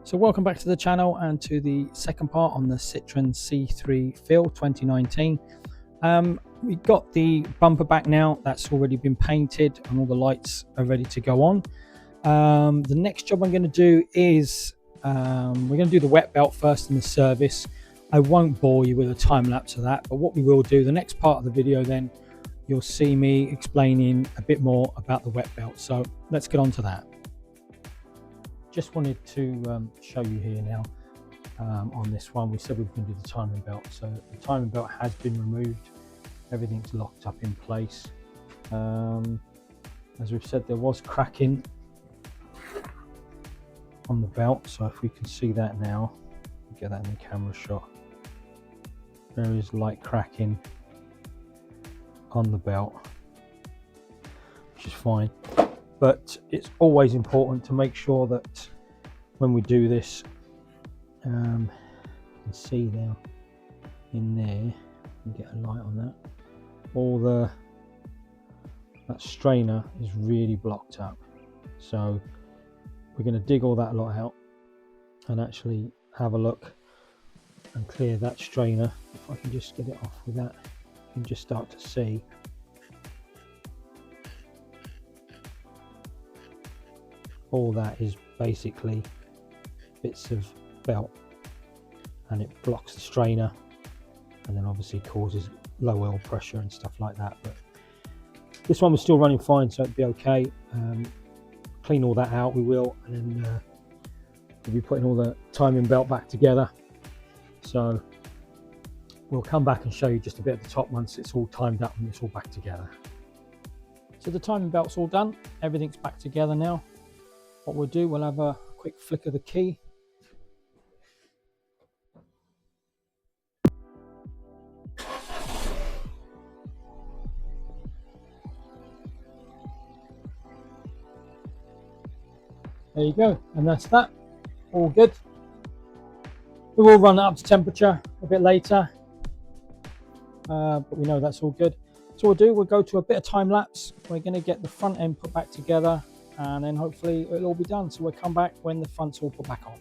So welcome back to the channel and to the second part on the Citroen C3 Feel 2019. We've got the bumper back now. That's already been painted and all the lights are ready to go on. The next job I'm going to do is we're going to do the wet belt first in the service. I won't bore you with a time lapse of that, but what we will do, the next part of the video, then you'll see me explaining a bit more about the wet belt. So let's get on to that. Just wanted to show you here now on this one. We said we were going to do the timing belt, so the timing belt has been removed. Everything's locked up in place. As we've said, there was cracking on the belt, so if we can see that now, get that in the camera shot. There is light cracking on the belt, which is fine. But it's always important to make sure that when we do this, you can see now in there, you get a light on that, all that strainer is really blocked up. So we're going to dig all that lot out and actually have a look and clear that strainer. If I can just get it off with that, you can just start to see all that is basically bits of belt, and it blocks the strainer and then obviously causes low oil pressure and stuff like that. But this one was still running fine, so it'd be okay. Clean all that out, we will, and then we'll be putting all the timing belt back together. So we'll come back and show you just a bit at the top once it's all timed up and it's all back together. So the timing belt's all done, everything's back together now. What we'll do, we'll have a quick flick of the key. There you go, and that's that. All good. We will run it up to temperature a bit later, but we know that's all good. So we'll go to a bit of time lapse. We're going to get the front end put back together, and then hopefully it'll all be done. So we'll come back when the front's all put back on.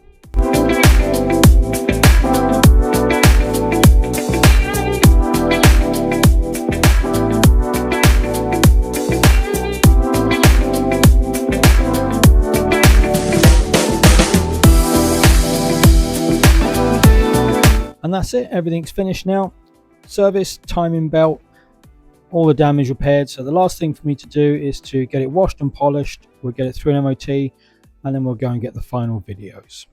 And that's it, everything's finished now. Service, timing belt, all the damage repaired. So the last thing for me to do is to get it washed and polished. We'll get it through an MOT, and then we'll go and get the final videos.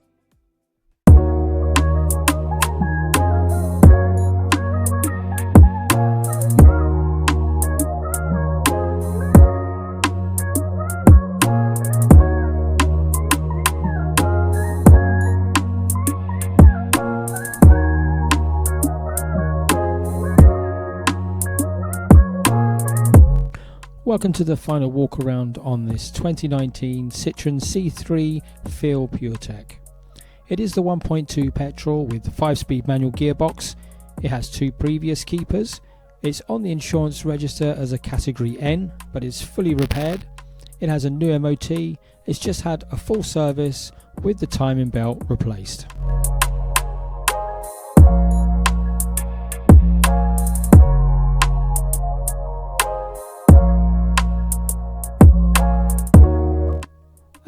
Welcome to the final walk around on this 2019 Citroen C3 Feel Puretech. It is the 1.2 petrol with 5-speed manual gearbox. It has 2 previous keepers. It's on the insurance register as a category N, but it's fully repaired. It has a new MOT. It's just had a full service with the timing belt replaced.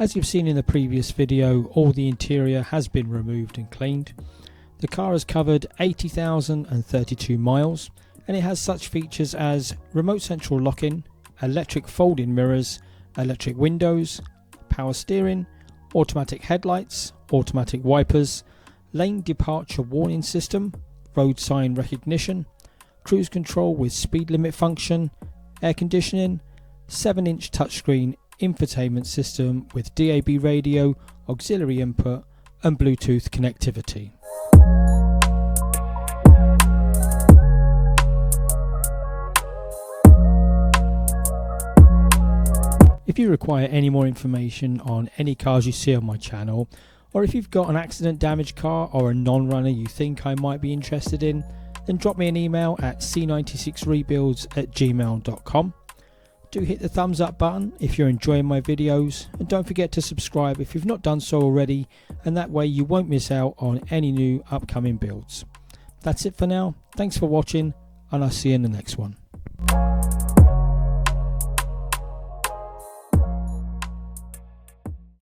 As you've seen in the previous video, all the interior has been removed and cleaned. The car has covered 80,032 miles, and it has such features as remote central locking, electric folding mirrors, electric windows, power steering, automatic headlights, automatic wipers, lane departure warning system, road sign recognition, cruise control with speed limit function, air conditioning, 7-inch touchscreen infotainment system with DAB radio, auxiliary input and Bluetooth connectivity. If you require any more information on any cars you see on my channel, or if you've got an accident damaged car or a non-runner you think I might be interested in, then drop me an email at c96rebuilds@gmail.com. Do hit the thumbs up button if you're enjoying my videos, and don't forget to subscribe if you've not done so already, and that way you won't miss out on any new upcoming builds. That's it for now. Thanks for watching, and I'll see you in the next one.